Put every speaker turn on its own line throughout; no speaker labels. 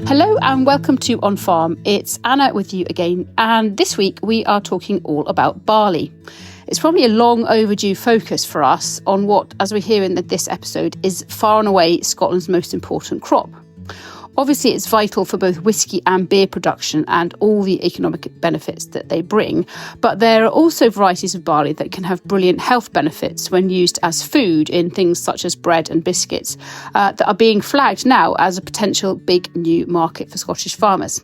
Hello and welcome to On Farm. It's Anna with you again, and this week we are talking all about barley. It's probably a long overdue focus for us on what, as we hear in this episode, is far and away Scotland's most important crop. Obviously, it's vital for both whisky and beer production and all the economic benefits that they bring, but there are also varieties of barley that can have brilliant health benefits when used as food in things such as bread and biscuits that are being flagged now as a potential big new market for Scottish farmers.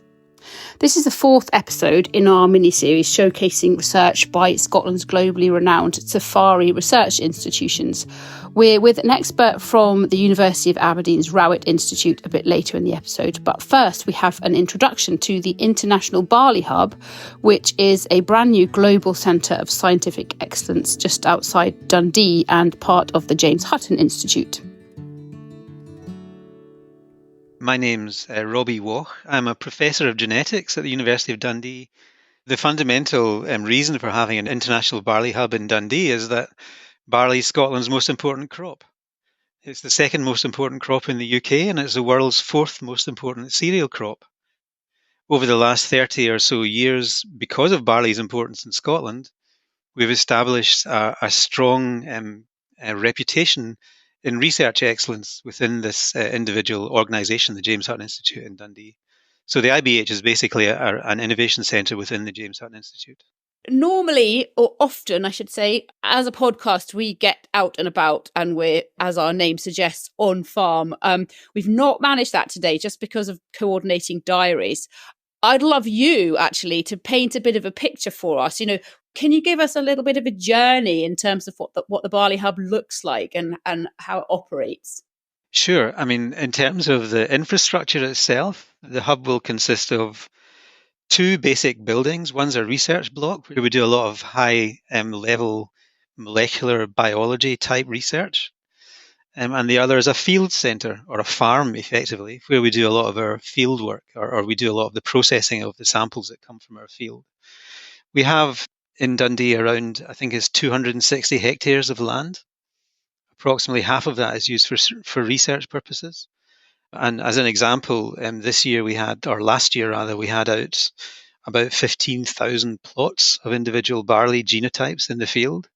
This is the fourth episode in our mini-series showcasing research by Scotland's globally renowned SEFARI research institutions. We're with an expert from the University of Aberdeen's Rowett Institute a bit later in the episode, but first we have an introduction to the International Barley Hub, which is a brand new global centre of scientific excellence just outside Dundee and part of the James Hutton Institute.
My name's Robbie Waugh. I'm a professor of genetics at the University of Dundee. The fundamental reason for having an international barley hub in Dundee is that barley is Scotland's most important crop. It's the second most important crop in the UK, and it's the world's fourth most important cereal crop. Over the last 30 or so years, because of barley's importance in Scotland, we've established a strong reputation in research excellence within this individual organisation, the James Hutton Institute in Dundee. So the IBH is basically an innovation centre within the James Hutton Institute.
Normally, or often, I should say, as a podcast, we get out and about and we're, as our name suggests, on farm. We've not managed that today just because of coordinating diaries. I'd love you, actually, to paint a bit of a picture for us. Can you give us a little bit of a journey in terms of what the Barley Hub looks like and how it operates?
Sure. I mean, in terms of the infrastructure itself, the hub will consist of two basic buildings. One's a research block where we do a lot of high-level molecular biology type research. And the other is a field centre, or a farm, effectively, where we do a lot of our field work, or we do a lot of the processing of the samples that come from our field. We have in Dundee around, I think it's 260 hectares of land. Approximately half of that is used for research purposes. And as an example, last year we had out about 15,000 plots of individual barley genotypes in the field.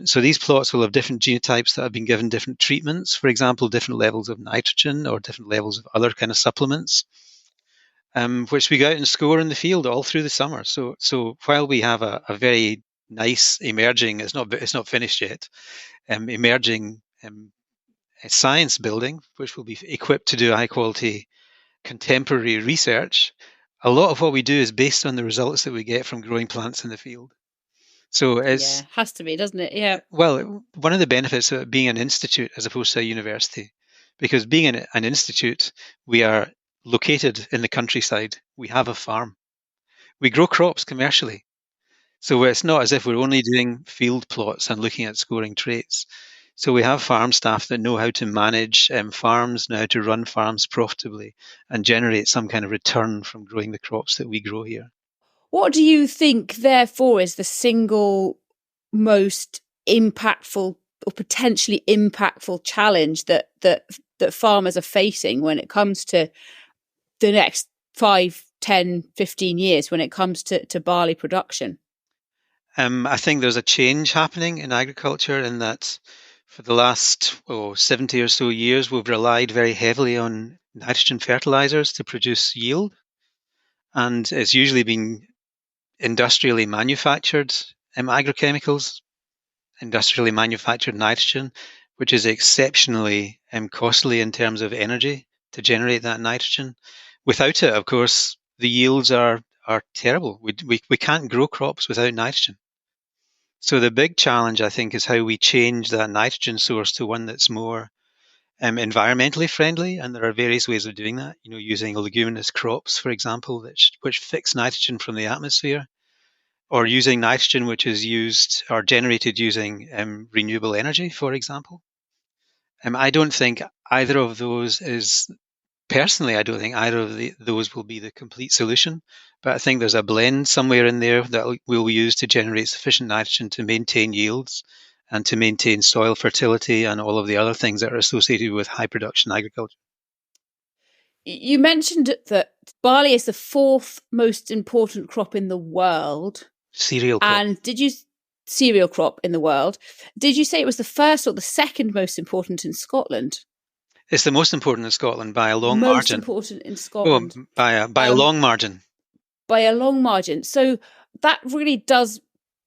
So these plots will have different genotypes that have been given different treatments, for example, different levels of nitrogen or different levels of other kind of supplements, which we go out and score in the field all through the summer. So while we have a very nice emerging, it's not finished yet, emerging science building, which will be equipped to do high quality contemporary research, a lot of what we do is based on the results that we get from growing plants in the field. So it's
has to be, doesn't it? Yeah.
Well, one of the benefits of being an institute as opposed to a university, because being an institute, we are located in the countryside. We have a farm. We grow crops commercially. So it's not as if we're only doing field plots and looking at scoring traits. So we have farm staff that know how to manage farms, know how to run farms profitably and generate some kind of return from growing the crops that we grow here.
What do you think, therefore, is the single most impactful or potentially impactful challenge that farmers are facing when it comes to the next 5, 10, 15 years when it comes to barley production?
I think there's a change happening in agriculture in that for the last 70 or so years, we've relied very heavily on nitrogen fertilizers to produce yield. And it's usually been industrially manufactured agrochemicals, industrially manufactured nitrogen, which is exceptionally costly in terms of energy to generate that nitrogen. Without it, of course, the yields are terrible. We can't grow crops without nitrogen. So the big challenge, I think, is how we change that nitrogen source to one that's more environmentally friendly, and there are various ways of doing that. Using leguminous crops, for example, which fix nitrogen from the atmosphere, or using nitrogen which is used or generated using renewable energy, for example. I don't think either of those is. Personally, I don't think either of those will be the complete solution, but I think there's a blend somewhere in there that we'll use to generate sufficient nitrogen to maintain yields and to maintain soil fertility and all of the other things that are associated with high production agriculture.
You mentioned that barley is the fourth most important crop in the world.
Cereal crop.
And cereal crop in the world. Did you say it was the first or the second most important in Scotland?
It's the most important in Scotland by a long
most
margin.
Most important in Scotland.
Oh, by a long margin.
By a long margin. So that really does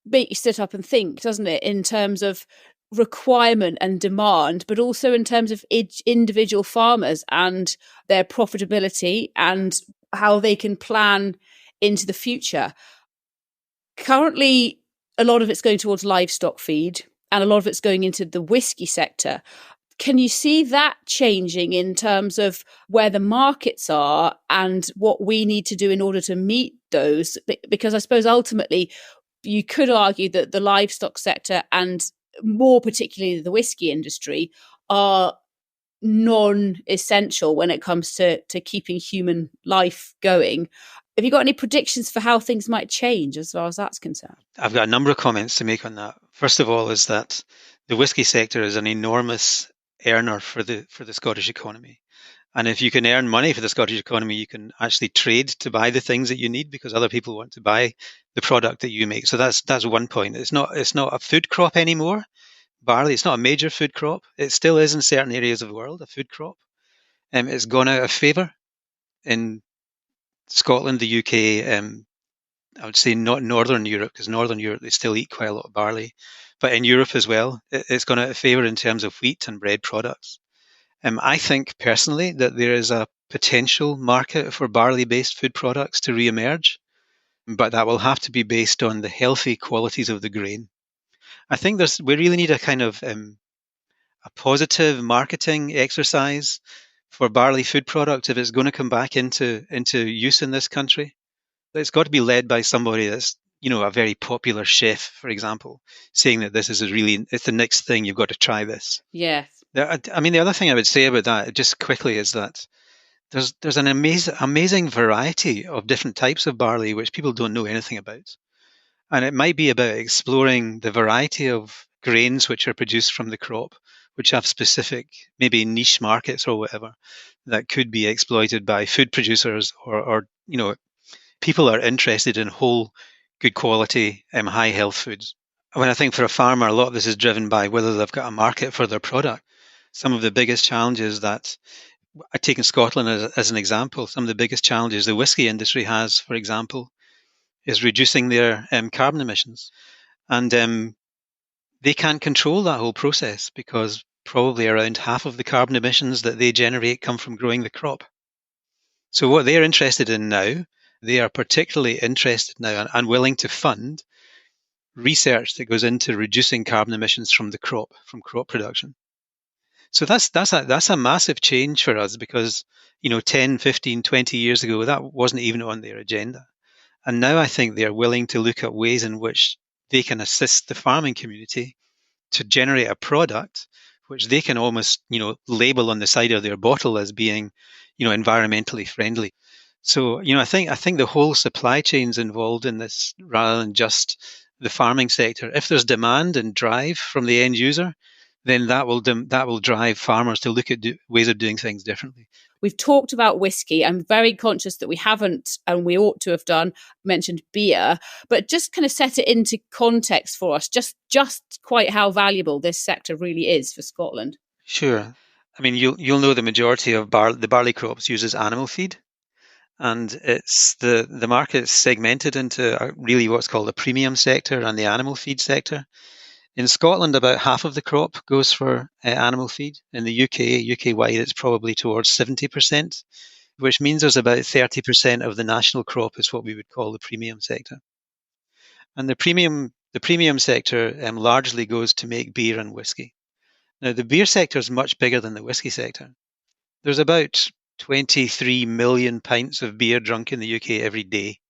make you sit up and think, doesn't it, in terms of requirement and demand, but also in terms of individual farmers and their profitability and how they can plan into the future. Currently, a lot of it's going towards livestock feed and a lot of it's going into the whiskey sector. Can you see that changing in terms of where the markets are and what we need to do in order to meet those? Because I suppose ultimately you could argue that the livestock sector and more particularly the whiskey industry are non-essential when it comes to keeping human life going. Have you got any predictions for how things might change as far as that's concerned?
I've got a number of comments to make on that. First of all is that the whiskey sector is an enormous earner for the Scottish economy. And if you can earn money for the Scottish economy, you can actually trade to buy the things that you need because other people want to buy the product that you make. So that's one point. It's not a food crop anymore. Barley, it's not a major food crop. It still is in certain areas of the world, a food crop. It's gone out of favour in Scotland, the UK, I would say not Northern Europe, because Northern Europe, they still eat quite a lot of barley. But in Europe as well, it's gone out of favour in terms of wheat and bread products. I think personally that there is a potential market for barley-based food products to re-emerge, but that will have to be based on the healthy qualities of the grain. I think we really need a kind of a positive marketing exercise for barley food products if it's going to come back into use in this country. It's got to be led by somebody that's, a very popular chef, for example, saying that this is it's the next thing, you've got to try this.
Yes.
I mean, the other thing I would say about that, just quickly, is that there's an amazing variety of different types of barley which people don't know anything about. And it might be about exploring the variety of grains which are produced from the crop, which have specific, maybe niche markets or whatever, that could be exploited by food producers or people are interested in whole, good quality, high health foods. When I think for a farmer, a lot of this is driven by whether they've got a market for their product. Some of the biggest challenges that, taking Scotland as an example, some of the biggest challenges the whiskey industry has, for example, is reducing their carbon emissions. And they can't control that whole process because probably around half of the carbon emissions that they generate come from growing the crop. So what they're interested in now, they are particularly interested now and willing to fund research that goes into reducing carbon emissions from crop production. So that's a massive change for us because, 10, 15, 20 years ago, that wasn't even on their agenda. And now I think they're willing to look at ways in which they can assist the farming community to generate a product which they can almost, label on the side of their bottle as being, environmentally friendly. So, I think the whole supply chain's involved in this rather than just the farming sector. If there's demand and drive from the end user, then that will drive farmers to look at ways of doing things differently.
We've talked about whiskey. I'm very conscious that we haven't, and we ought to have done, mentioned beer, but just kind of set it into context for us, just quite how valuable this sector really is for Scotland.
Sure. I mean, you'll know the majority of the barley crops uses animal feed, and it's the market is segmented into really what's called the premium sector and the animal feed sector. In Scotland, about half of the crop goes for animal feed. In the UK-wide, it's probably towards 70%, which means there's about 30% of the national crop is what we would call the premium sector. And the premium sector largely goes to make beer and whiskey. Now, the beer sector is much bigger than the whiskey sector. There's about 23 million pints of beer drunk in the UK every day.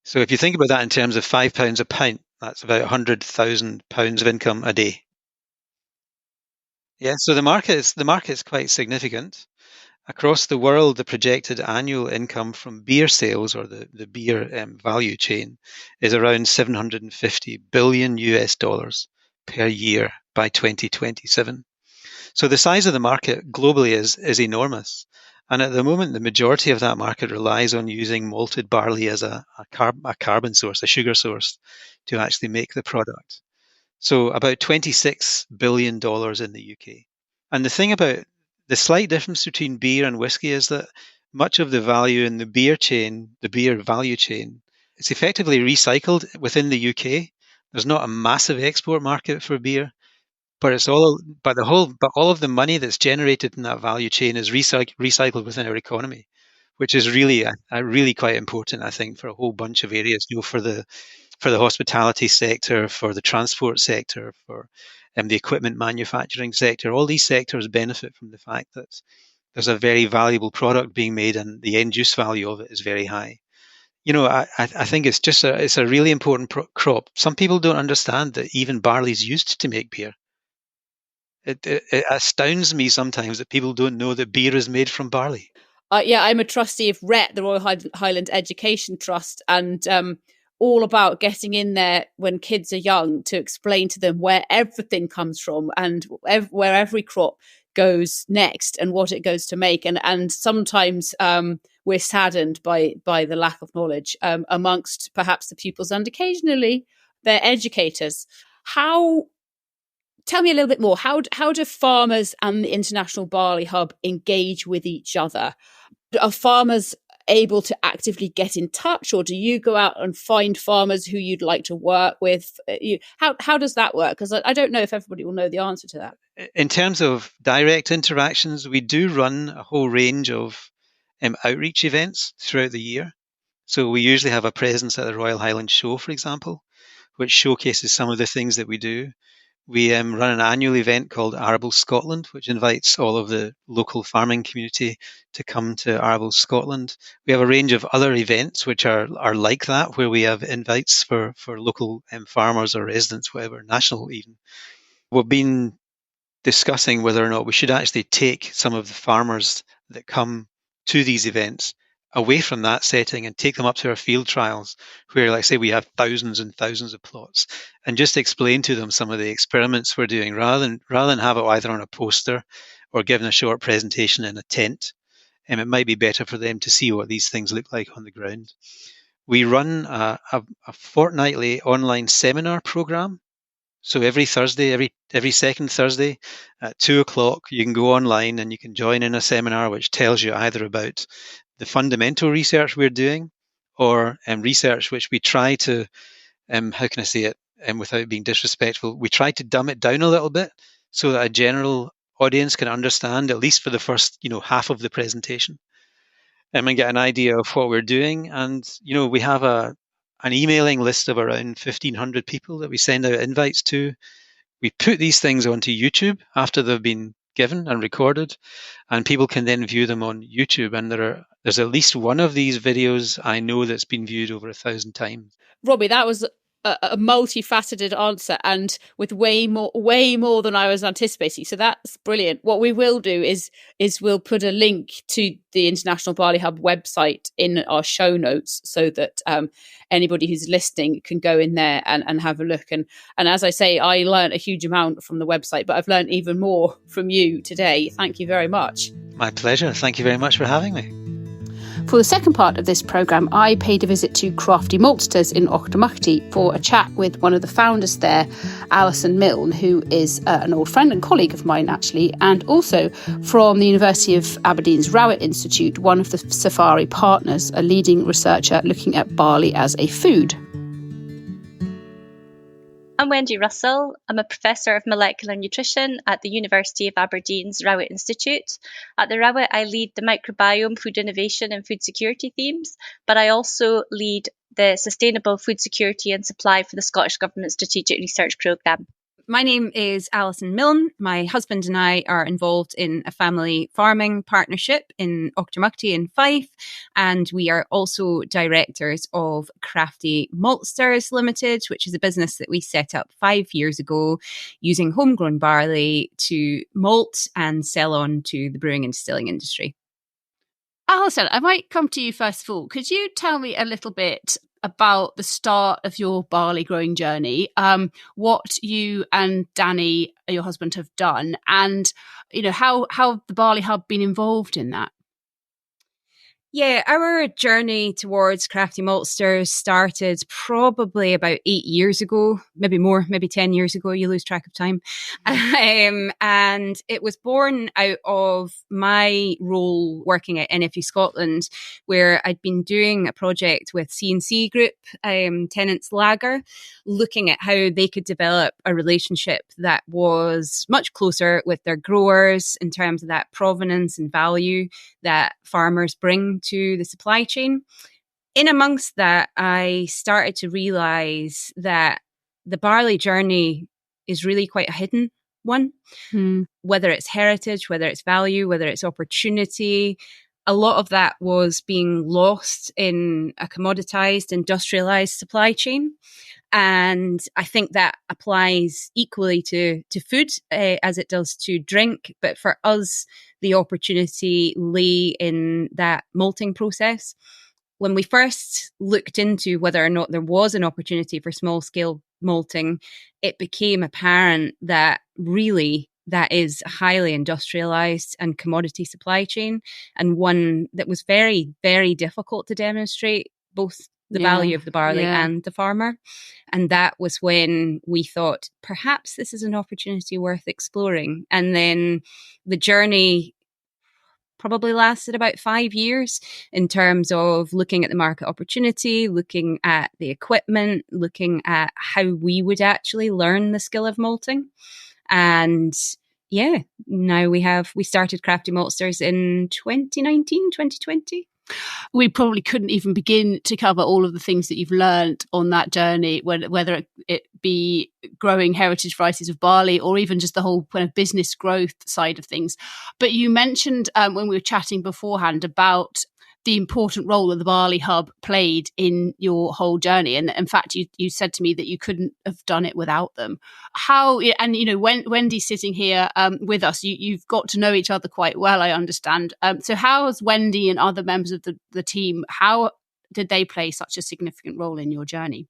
So if you think about that in terms of £5 a pint, that's about £100,000 of income a day. Yeah, so the market's quite significant. Across the world, the projected annual income from beer sales, or the beer value chain, is around 750 billion US dollars per year by 2027. So the size of the market globally is enormous. And at the moment, the majority of that market relies on using malted barley as a carbon source, a sugar source, to actually make the product. So about $26 billion in the UK. And the thing about the slight difference between beer and whiskey is that much of the value in the beer chain, the beer value chain, it's effectively recycled within the UK. There's not a massive export market for beer, but but all of the money that's generated in that value chain is recycled within our economy, which is really really quite important, I think, for a whole bunch of areas. For the hospitality sector, for the transport sector, for the equipment manufacturing sector. All these sectors benefit from the fact that there's a very valuable product being made, and the end use value of it is very high. I think it's a really important crop. Some people don't understand that even barley is used to make beer. It astounds me sometimes that people don't know that beer is made from barley.
Yeah, I'm a trustee of RET, the Royal Highland Education Trust, and all about getting in there when kids are young to explain to them where everything comes from and where every crop goes next and what it goes to make. And sometimes we're saddened by the lack of knowledge amongst perhaps the pupils and occasionally their educators. Tell me a little bit more. How do farmers and the International Barley Hub engage with each other? Are farmers able to actively get in touch, or do you go out and find farmers who you'd like to work with? How does that work? Because I don't know if everybody will know the answer to that.
In terms of direct interactions, we do run a whole range of outreach events throughout the year. So we usually have a presence at the Royal Highland Show, for example, which showcases some of the things that we do. We run an annual event called Arable Scotland, which invites all of the local farming community to come to Arable Scotland. We have a range of other events which are like that, where we have invites for local farmers or residents, whatever, national even. We've been discussing whether or not we should actually take some of the farmers that come to these events away from that setting and take them up to our field trials, where, like say, we have thousands and thousands of plots, and just explain to them some of the experiments we're doing, rather than have it either on a poster or given a short presentation in a tent. And it might be better for them to see what these things look like on the ground. We run a fortnightly online seminar program. So every Thursday, every second Thursday at 2:00, you can go online and you can join in a seminar which tells you either about the fundamental research we're doing, or research which we try to, how can I say it, without being disrespectful, we try to dumb it down a little bit so that a general audience can understand, at least for the first, half of the presentation, and get an idea of what we're doing. And, we have an emailing list of around 1,500 people that we send out invites to. We put these things onto YouTube after they've been given and recorded, and people can then view them on YouTube. And there's at least one of these videos I know that's been viewed over 1,000 times.
Robbie, that was a multifaceted answer, and with way more than I was anticipating. So that's brilliant. What we will do is we'll put a link to the International Barley Hub website in our show notes, so that anybody who's listening can go in there and have a look. And as I say, I learned a huge amount from the website, but I've learned even more from you today. Thank you very much.
My pleasure. Thank you very much for having me.
For the second part of this programme, I paid a visit to Crafty Maltsters in Auchtermuchty for a chat with one of the founders there, Alison Milne, who is an old friend and colleague of mine, actually, and also from the University of Aberdeen's Rowett Institute, one of the SEFARI partners, a leading researcher looking at barley as a food.
I'm Wendy Russell. I'm a Professor of Molecular Nutrition at the University of Aberdeen's Rowett Institute. At the Rowett, I lead the microbiome, food innovation and food security themes, but I also lead the Sustainable Food Security and Supply for the Scottish Government Strategic Research Programme.
My name is Alison Milne. My husband and I are involved in a family farming partnership in Auchtermuchty in Fife, and we are also directors of Crafty Maltsters Limited, which is a business that we set up 5 years ago using homegrown barley to malt and sell on to the brewing and distilling industry.
Alison, I might come to you first of all. Could you tell me a little bit about the start of your barley growing journey, what you and Danny, your husband, have done, and how the Barley Hub been involved in that?
Yeah, our journey towards Crafty Maltsters started probably about 8 years ago, maybe more, maybe 10 years ago. You lose track of time. And it was born out of my role working at NFU Scotland, where I'd been doing a project with C&C Group, Tennent's Lager, looking at how they could develop a relationship that was much closer with their growers in terms of that provenance and value that farmers bring to the supply chain. In amongst that, I started to realize that the barley journey is really quite a hidden one. Whether it's heritage, whether it's value, whether it's opportunity, a lot of that was being lost in a commoditized, industrialized supply chain. And I think that applies equally to food as it does to drink. But for us, the opportunity lay in that malting process. When we first looked into whether or not there was an opportunity for small scale malting, it became apparent that really that is a highly industrialized and commodity supply chain, and one that was very, very difficult to demonstrate both the value of the barley and the farmer. And that was when we thought, perhaps this is an opportunity worth exploring. And then the journey probably lasted about 5 years in terms of looking at the market opportunity, looking at the equipment, looking at how we would actually learn the skill of malting. And yeah, now we started Crafty Maltsters in 2019, 2020.
We probably couldn't even begin to cover all of the things that you've learned on that journey, whether it be growing heritage varieties of barley or even just the whole kind of business growth side of things. But you mentioned when we were chatting beforehand about the important role that the Barley Hub played in your whole journey. And in fact, you said to me that you couldn't have done it without them. How, and you know, when Wendy's sitting here with us, you've got to know each other quite well, I understand. So how has Wendy and other members of the team, how did they play such a significant role in your journey?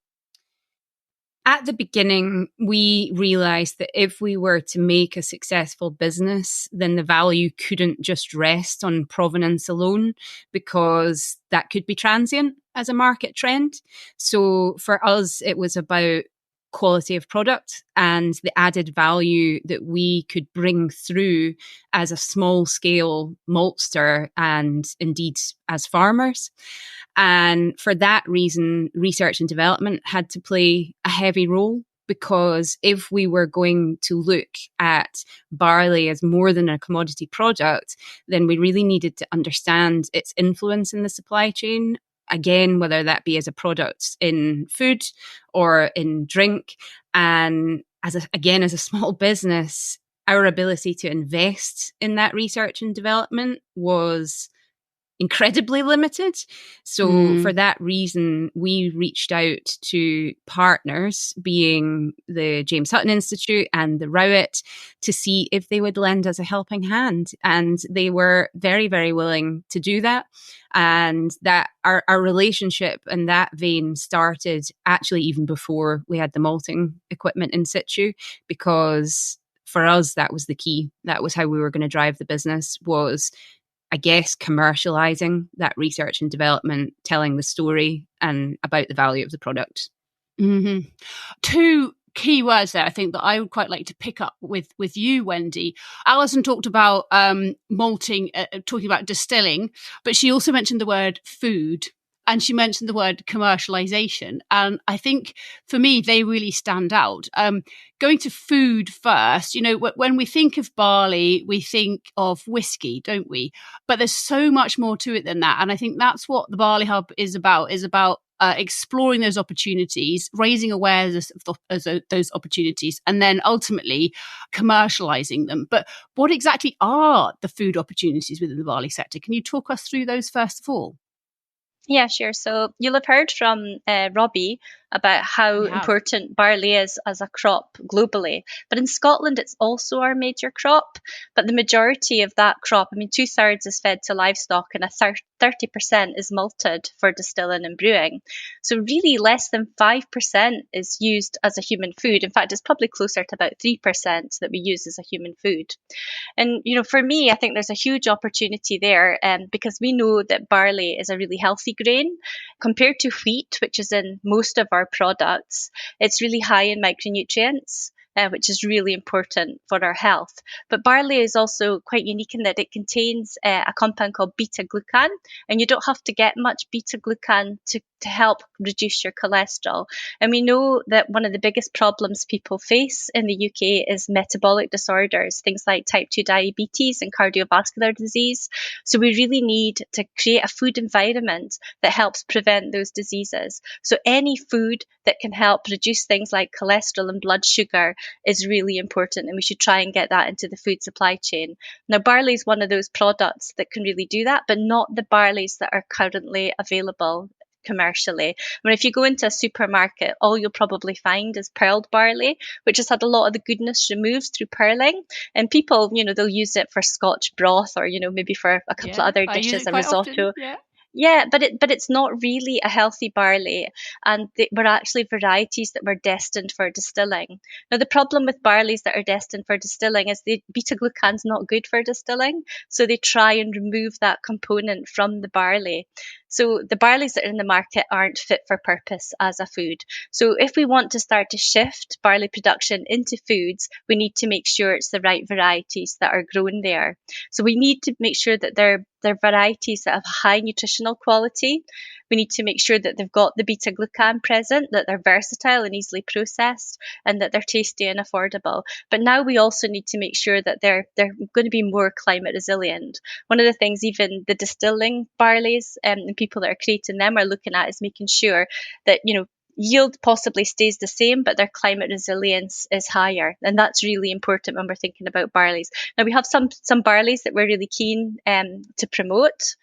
At the beginning, we realized that if we were to make a successful business, then the value couldn't just rest on provenance alone, because that could be transient as a market trend. So for us, it was about quality of product and the added value that we could bring through as a small scale maltster and indeed as farmers. And for that reason, research and development had to play a heavy role, because if we were going to look at barley as more than a commodity product, then we really needed to understand its influence in the supply chain. Again, whether that be as a product in food or in drink. And as a small business, our ability to invest in that research and development was incredibly limited. So for that reason, we reached out to partners, being the James Hutton Institute and the Rowett, to see if they would lend us a helping hand. And they were very, very willing to do that. And that our relationship in that vein started actually even before we had the malting equipment in situ, because for us, that was the key. That was how we were going to drive the business, was, I guess, commercializing that research and development, telling the story and about the value of the product.
Mm-hmm. Two key words there, I think, that I would quite like to pick up with you, Wendy. Alison talked about malting, talking about distilling, but she also mentioned the word food. And she mentioned the word commercialization. And I think for me, they really stand out. Going to food first, you know, when we think of barley, we think of whiskey, don't we? But there's so much more to it than that. And I think that's what the Barley Hub is about exploring those opportunities, raising awareness of those opportunities, and then ultimately commercializing them. But what exactly are the food opportunities within the barley sector? Can you talk us through those first of all?
Yeah, sure. So you'll have heard from Robbie about how
We have.
important barley is as a crop globally. But in Scotland, it's also our major crop. But the majority of that crop, 2/3 is fed to livestock and 30% is malted for distilling and brewing. So really less than 5% is used as a human food. In fact, it's probably closer to about 3% that we use as a human food. And, for me, I think there's a huge opportunity there because we know that barley is a really healthy grain compared to wheat, which is in most of our products. It's really high in micronutrients, which is really important for our health. But barley is also quite unique in that it contains a compound called beta-glucan, and you don't have to get much beta-glucan to help reduce your cholesterol. And we know that one of the biggest problems people face in the UK is metabolic disorders, things like type 2 diabetes and cardiovascular disease. So we really need to create a food environment that helps prevent those diseases. So any food that can help reduce things like cholesterol and blood sugar is really important, and we should try and get that into the food supply chain. Now, barley is one of those products that can really do that, but not the barleys that are currently available commercially. If you go into a supermarket, all you'll probably find is pearled barley, which has had a lot of the goodness removed through pearling. And people, they'll use it for Scotch broth or, maybe for a couple of other dishes, a risotto.
Often,
Yeah, but it's not really a healthy barley, and they were actually varieties that were destined for distilling. Now, the problem with barleys that are destined for distilling is the beta-glucan's not good for distilling, so they try and remove that component from the barley. So the barleys that are in the market aren't fit for purpose as a food. So if we want to start to shift barley production into foods, we need to make sure it's the right varieties that are grown there. So we need to make sure that they're varieties that have high nutritional quality. We need to make sure that they've got the beta-glucan present, that they're versatile and easily processed, and that they're tasty and affordable. But now we also need to make sure that they're going to be more climate resilient. One of the things even the distilling barleys and people that are creating them are looking at is making sure that, yield possibly stays the same, but their climate resilience is higher. And that's really important when we're thinking about barleys. Now, we have some barleys that we're really keen to promote.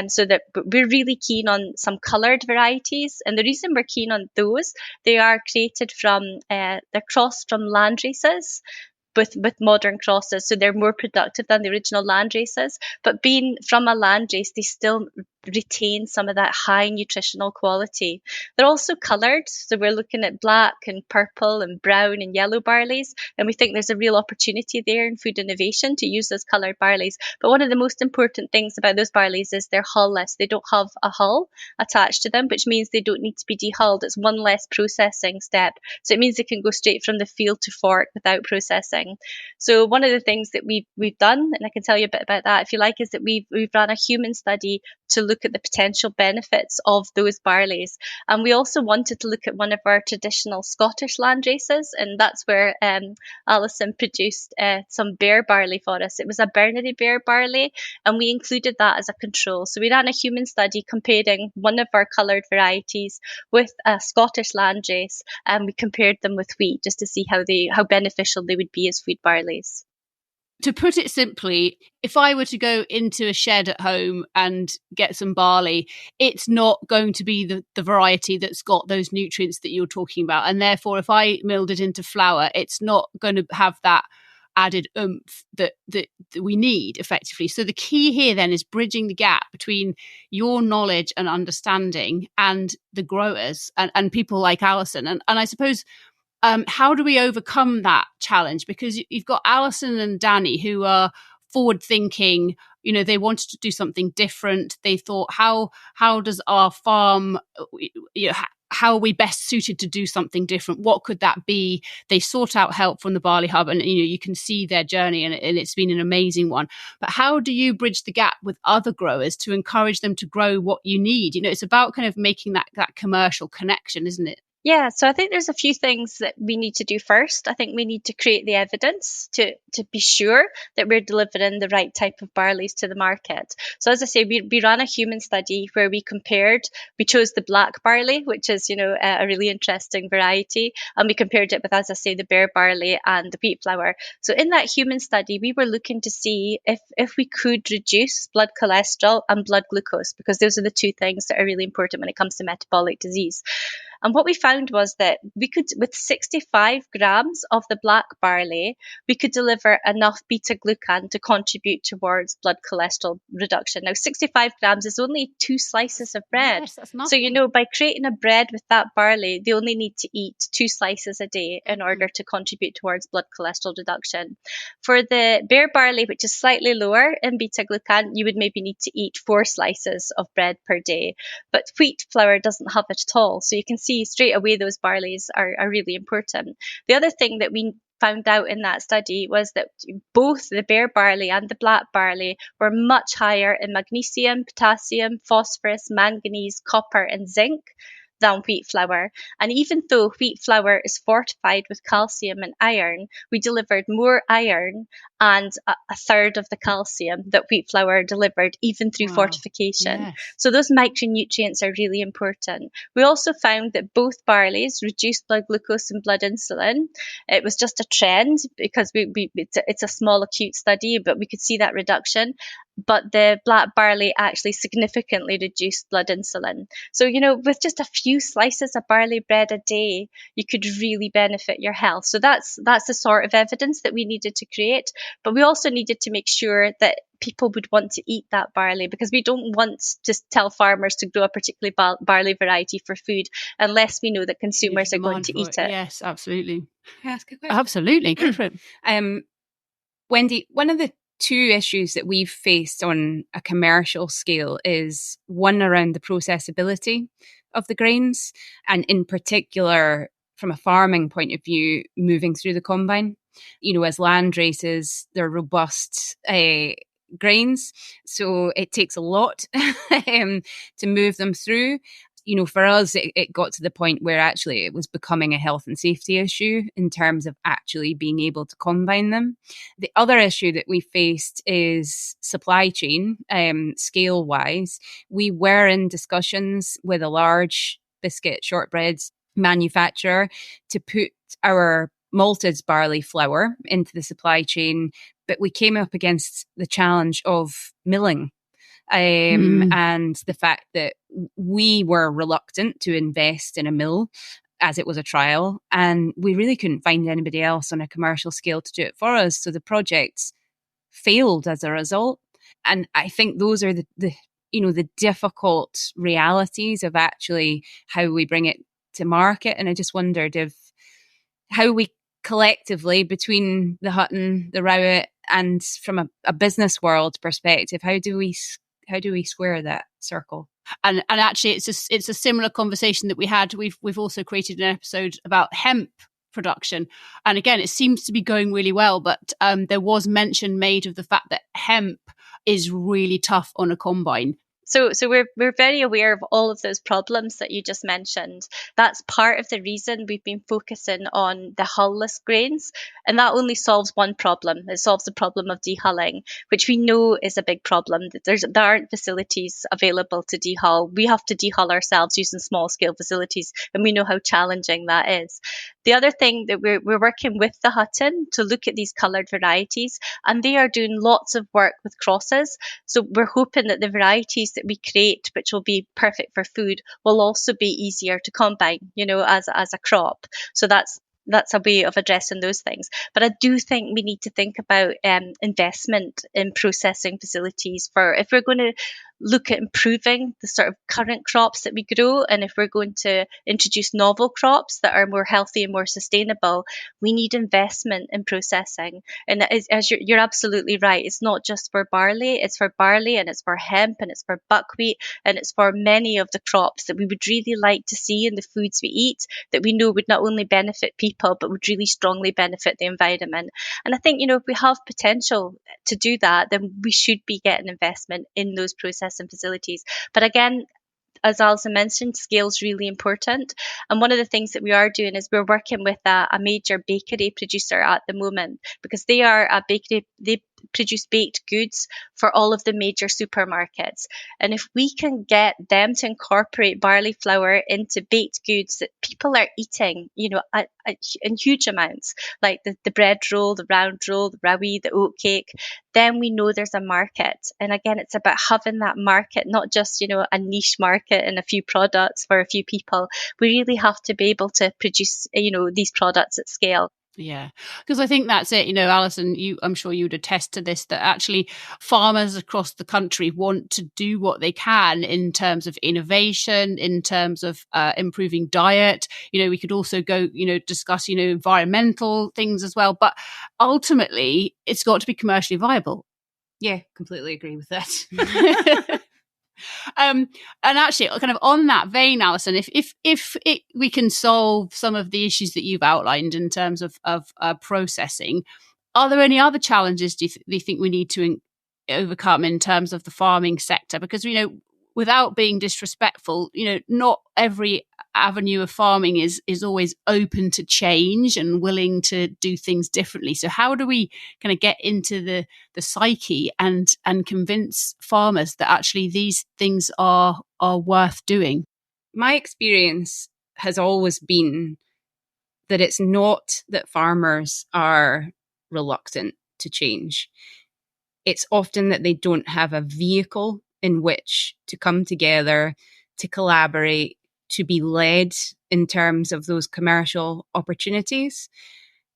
So that we're really keen on some coloured varieties. And the reason we're keen on those, they are created from, they're crossed from land races with modern crosses. So they're more productive than the original land races. But being from a land race, they still retain some of that high nutritional quality. They're also coloured, so we're looking at black and purple and brown and yellow barleys, and we think there's a real opportunity there in food innovation to use those coloured barleys. But one of the most important things about those barleys is they're hull-less. They don't have a hull attached to them, which means they don't need to be dehulled. It's one less processing step, so it means they can go straight from the field to fork without processing. So one of the things that we've done, and I can tell you a bit about that if you like, is that we've run a human study to look at the potential benefits of those barleys. And we also wanted to look at one of our traditional Scottish land races, and that's where Alison produced some bear barley for us. It was a Burnaby bear barley, and we included that as a control. So we ran a human study comparing one of our coloured varieties with a Scottish land race, and we compared them with wheat just to see how beneficial they would be as food barleys.
To put it simply, if I were to go into a shed at home and get some barley, it's not going to be the variety that's got those nutrients that you're talking about. And therefore, if I milled it into flour, it's not going to have that added oomph that we need effectively. So the key here then is bridging the gap between your knowledge and understanding and the growers and people like Alison. And I suppose, how do we overcome that challenge? Because you've got Alison and Danny who are forward thinking, they wanted to do something different. They thought, how does our farm, how are we best suited to do something different? What could that be? They sought out help from the Barley Hub, and you can see their journey, and it's been an amazing one. But how do you bridge the gap with other growers to encourage them to grow what you need? It's about kind of making that commercial connection, isn't it?
Yeah, so I think there's a few things that we need to do first. I think we need to create the evidence to be sure that we're delivering the right type of barleys to the market. So as I say, we ran a human study where we chose the black barley, which is, a really interesting variety. And we compared it with, as I say, the bear barley and the wheat flour. So in that human study, we were looking to see if we could reduce blood cholesterol and blood glucose, because those are the two things that are really important when it comes to metabolic disease. And what we found was that we could, with 65 grams of the black barley, we could deliver enough beta-glucan to contribute towards blood cholesterol reduction. Now, 65 grams is only 2 slices of bread.
Yes, that's nothing.
So, you know, by creating a bread with that barley, they only need to eat 2 slices a day in order to contribute towards blood cholesterol reduction. For the bare barley, which is slightly lower in beta-glucan, you would maybe need to eat 4 slices of bread per day. But wheat flour doesn't have it at all. So you can see straight away those barleys are really important. The other thing that we found out in that study was that both the bare barley and the black barley were much higher in magnesium, potassium, phosphorus, manganese, copper, and zinc than wheat flour. And even though wheat flour is fortified with calcium and iron, we delivered more iron and a third of the calcium that wheat flour delivered, even through fortification.
Yes.
So those micronutrients are really important. We also found that both barleys reduced blood glucose and blood insulin. It was just a trend because it's a small acute study, but we could see that reduction. But the black barley actually significantly reduced blood insulin. So, you know, with just a few slices of barley bread a day, you could really benefit your health. So that's the sort of evidence that we needed to create. But we also needed to make sure that people would want to eat that barley, because we don't want to tell farmers to grow a particular barley variety for food unless we know that consumers are going to eat it.
Yes, absolutely.
Can I ask a question?
Absolutely. Go for it.
Wendy, one of the two issues that we've faced on a commercial scale is one around the processability of the grains, and in particular, from a farming point of view, moving through the combine. You know, as land races, they're robust grains, so it takes a lot to move them through. You know, for us, it got to the point where actually it was becoming a health and safety issue in terms of actually being able to combine them. The other issue that we faced is supply chain, scale-wise. We were in discussions with a large biscuit shortbreads manufacturer to put our malted barley flour into the supply chain, but we came up against the challenge of milling. And the fact that we were reluctant to invest in a mill as it was a trial, and we really couldn't find anybody else on a commercial scale to do it for us. So the projects failed as a result. And I think those are the difficult realities of actually how we bring it to market. And I just wondered how we collectively, between the Hutton, the Rowett, and from a business world perspective, how do we square that circle?
And actually, it's a similar conversation that we had. We've also created an episode about hemp production, and again, it seems to be going really well. But there was mention made of the fact that hemp is really tough on a combine.
So we're very aware of all of those problems that you just mentioned. That's part of the reason we've been focusing on the hull-less grains, and that only solves one problem. It solves the problem of dehulling, which we know is a big problem. There aren't facilities available to dehull. We have to dehull ourselves using small-scale facilities, and we know how challenging that is. The other thing that we're working with the Hutton to look at these coloured varieties, and they are doing lots of work with crosses. So we're hoping that the varieties that we create, which will be perfect for food, will also be easier to combine, you know, as a crop. So that's a way of addressing those things. But I do think we need to think about investment in processing facilities if we're going to look at improving the sort of current crops that we grow, and if we're going to introduce novel crops that are more healthy and more sustainable, we need investment in processing. And as you're absolutely right, it's not just for barley, it's for barley, and it's for hemp, and it's for buckwheat, and it's for many of the crops that we would really like to see in the foods we eat, that we know would not only benefit people, but would really strongly benefit the environment. And I think, you know, if we have potential to do that, then we should be getting investment in those processing facilities. But again, as Alison mentioned, scale is really important. And one of the things that we are doing is we're working with a major bakery producer at the moment, because they are a bakery. They produce baked goods for all of the major supermarkets. And if we can get them to incorporate barley flour into baked goods that people are eating, in huge amounts, like the bread roll, the round roll, the rowie, the oat cake, then we know there's a market. And again, it's about having that market, not just, a niche market and a few products for a few people. We really have to be able to produce, these products at scale.
Yeah, because I think that's it. Alison, I'm sure you would attest to this, that actually farmers across the country want to do what they can in terms of innovation, in terms of improving diet. We could also go, discuss, environmental things as well. But ultimately, it's got to be commercially viable.
Yeah, completely agree with that.
And actually, kind of on that vein, Alison, if we can solve some of the issues that you've outlined in terms of processing, are there any other challenges do you think we need to overcome in terms of the farming sector? Because without being disrespectful, not every avenue of farming is always open to change and willing to do things differently. So how do we kind of get into the psyche and convince farmers that actually these things are worth doing?
My experience has always been that it's not that farmers are reluctant to change. It's often that they don't have a vehicle in which to come together, to collaborate, to be led in terms of those commercial opportunities.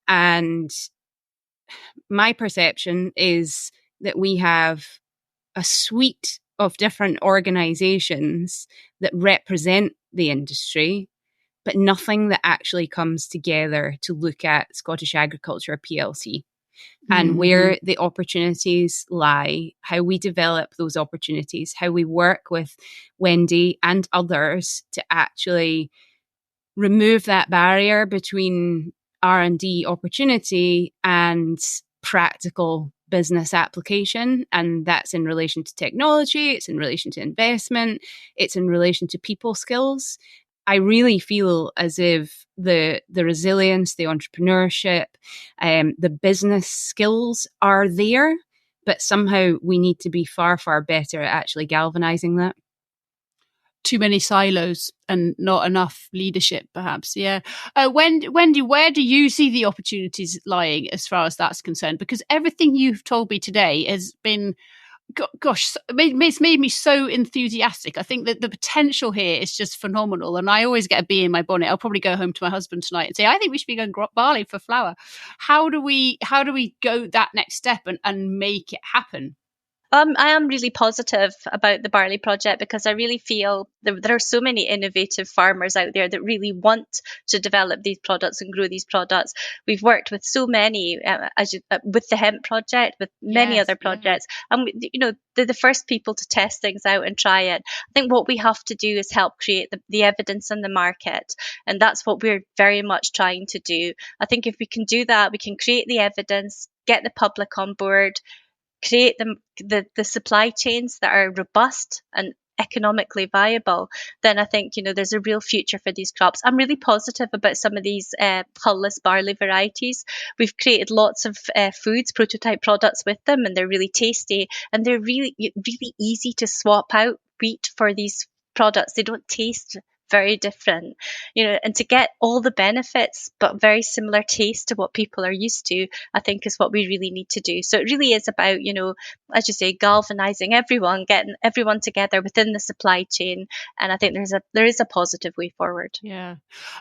And my perception is that we have a suite of different organizations that represent the industry, but nothing that actually comes together to look at Scottish Agriculture PLC. And where the opportunities lie, how we develop those opportunities, how we work with Wendy and others to actually remove that barrier between R&D opportunity and practical business application. And that's in relation to technology, it's in relation to investment, it's in relation to people skills. I really feel as if the resilience, the entrepreneurship, the business skills are there, but somehow we need to be far, far better at actually galvanizing that.
Too many silos and not enough leadership, perhaps. Yeah. Wendy, where do you see the opportunities lying as far as that's concerned? Because everything you've told me today has been, gosh, it's made me so enthusiastic. I think that the potential here is just phenomenal. And I always get a bee in my bonnet. I'll probably go home to my husband tonight and say, I think we should be going barley for flour. How do we go that next step and make it happen?
I am really positive about the Barley project because I really feel there are so many innovative farmers out there that really want to develop these products and grow these products. We've worked with so many, with the hemp project, with many other projects, and they're the first people to test things out and try it. I think what we have to do is help create the evidence in the market, and that's what we're very much trying to do. I think if we can do that, we can create the evidence, get the public on board, create the supply chains that are robust and economically viable, then I think there's a real future for these crops. I'm really positive about some of these hullless barley varieties. We've created lots of foods, prototype products with them, and they're really tasty and they're really easy to swap out wheat for these products. They don't taste very different, and to get all the benefits but very similar taste to what people are used to, I think is what we really need to do. So it really is about, as you say, galvanizing everyone, getting everyone together within the supply chain, and I think there is a positive way forward.
Yeah,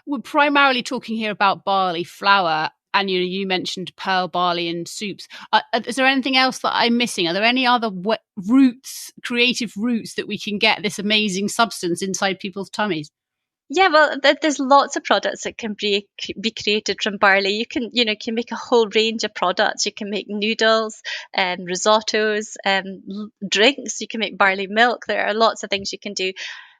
we're primarily talking here about barley flour. And you mentioned pearl barley and soups. Is there anything else that I'm missing? Are there any other creative routes that we can get this amazing substance inside people's tummies?
Yeah, well, there's lots of products that can be created from barley. You can make a whole range of products. You can make noodles, risottos, drinks. You can make barley milk. There are lots of things you can do.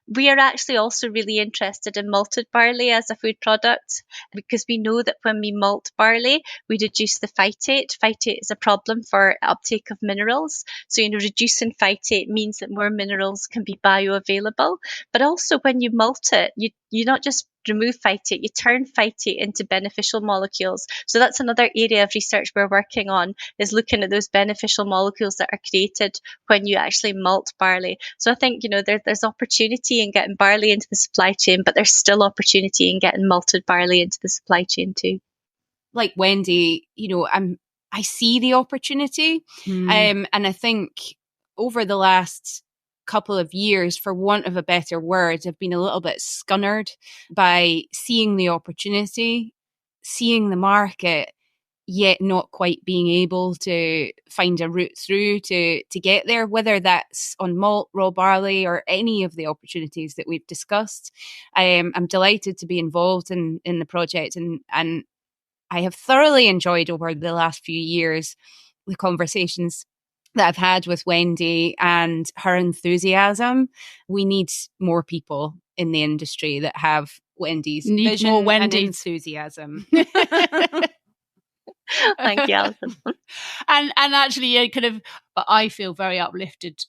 We are actually also really interested in malted barley as a food product because we know that when we malt barley, we reduce the phytate. Phytate is a problem for uptake of minerals. So, reducing phytate means that more minerals can be bioavailable. But also when you malt it, you're not just remove phytate, you turn phytate into beneficial molecules. So that's another area of research we're working on, is looking at those beneficial molecules that are created when you actually malt barley. So I think, there's opportunity in getting barley into the supply chain, but there's still opportunity in getting malted barley into the supply chain too.
Like Wendy, I see the opportunity. And I think over the last couple of years, for want of a better word, I've been a little bit scunnered by seeing the opportunity, seeing the market, yet not quite being able to find a route through to get there, whether that's on malt, raw barley, or any of the opportunities that we've discussed. I'm delighted to be involved in the project, and I have thoroughly enjoyed over the last few years the conversations that I've had with Wendy and her enthusiasm. We need more people in the industry that have Wendy's vision
more Wendyes.
And enthusiasm.
Thank you, Alison.
and actually, I feel very uplifted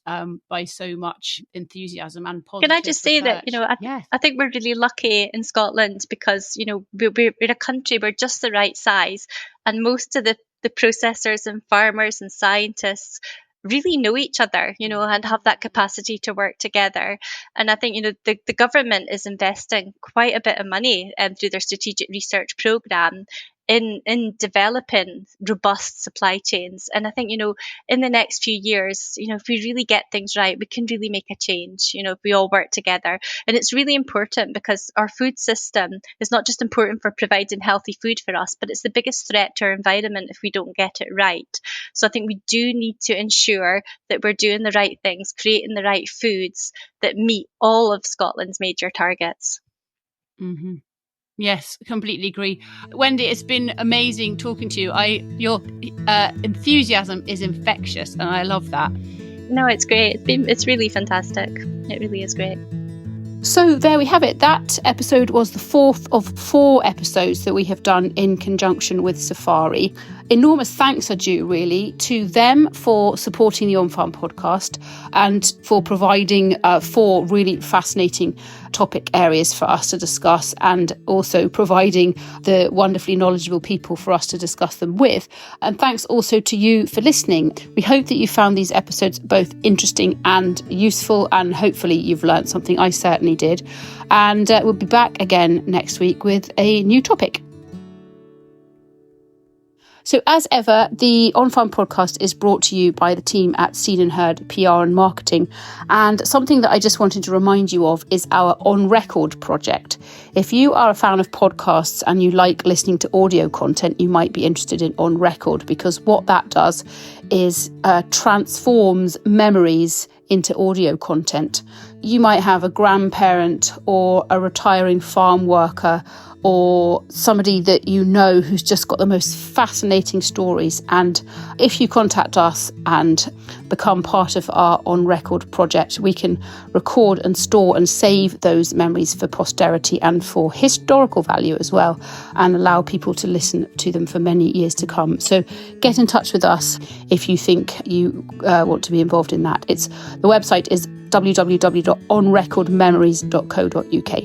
by so much enthusiasm and positive.
Can I just say
research.
that, I think we're really lucky in Scotland because, we're a country, we're just the right size. And most of the processors and farmers and scientists really know each other, and have that capacity to work together. And I think, the government is investing quite a bit of money through their strategic research programme in developing robust supply chains. And I think, in the next few years, if we really get things right, we can really make a change, if we all work together. And it's really important because our food system is not just important for providing healthy food for us, but it's the biggest threat to our environment if we don't get it right. So I think we do need to ensure that we're doing the right things, creating the right foods that meet all of Scotland's major targets.
Mm-hmm. Yes, completely agree. Wendy, it's been amazing talking to you. Your enthusiasm is infectious, and I love that.
No, it's great. It's really fantastic. It really is great.
So there we have it. That episode was the 4th of 4 episodes that we have done in conjunction with SEFARI. Enormous thanks are due, really, to them for supporting the On Farm podcast and for providing 4 really fascinating topic areas for us to discuss, and also providing the wonderfully knowledgeable people for us to discuss them with. And thanks also to you for listening. We hope that you found these episodes both interesting and useful, and hopefully you've learned something. I certainly did. And we'll be back again next week with a new topic. So as ever, the On Farm podcast is brought to you by the team at Scene&HerdPR and Marketing. And something that I just wanted to remind you of is our On Record project. If you are a fan of podcasts and you like listening to audio content, you might be interested in On Record, because what that does is transforms memories into audio content. You might have a grandparent or a retiring farm worker or somebody that you know who's just got the most fascinating stories. And if you contact us and become part of our On Record project, we can record and store and save those memories for posterity and for historical value as well, and allow people to listen to them for many years to come. So get in touch with us if you think you want to be involved in that. The website is www.onrecordmemories.co.uk.